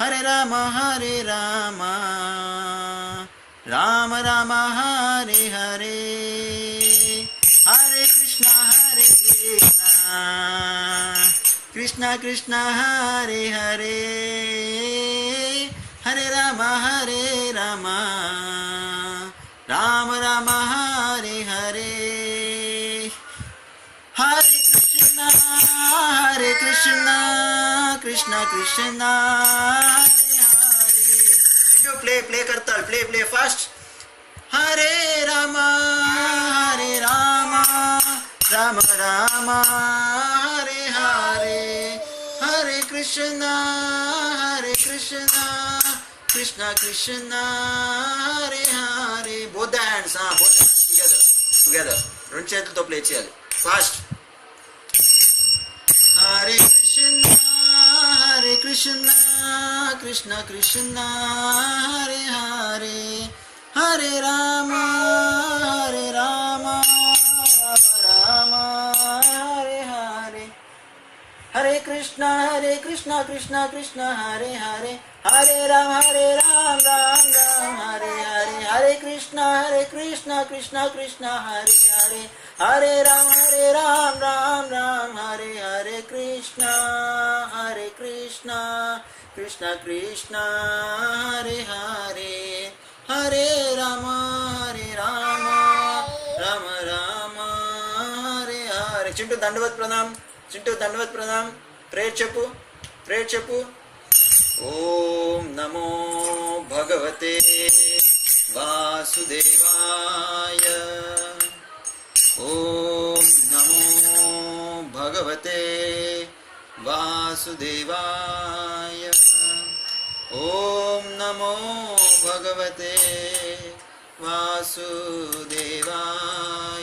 हरे राम राम राम हरे हरे, हरे कृष्णा कृष्णा कृष्णा हरे हरे, हरे राम राम राम हरे हरे, हरे Krishna Krishna Krishna Hare Hare. Play करता play fast. Hare Ram Ram Ram Hare Hare, Hare Krishna Krishna Krishna Hare Hare. both the hands together రెండు చేతులతో ప్లే చేయాలి. ఫాస్ట్. हरे कृष्णा कृष्णा कृष्णा हरे हरे, हरे राम राम राम हरे हरे, हरे कृष्णा कृष्णा कृष्णा हरे हरे, हरे राम राम राम हरे हरे, हरे कृष्णा कृष्णा कृष्णा हरे हरे, हरे राम राम राम हरे हरे, कृष्णा कृष्णा कृष्णा हरे हरे, हरे राम राम राम हरे हरे. चिंटू दंडवत प्रणाम. प्रेयर చెప్పు. ओम नमो भगवते वासुदेवाय, ओम नमो भगवते वासुदेवाय, ओम नमो भगवते वासुदेवाय.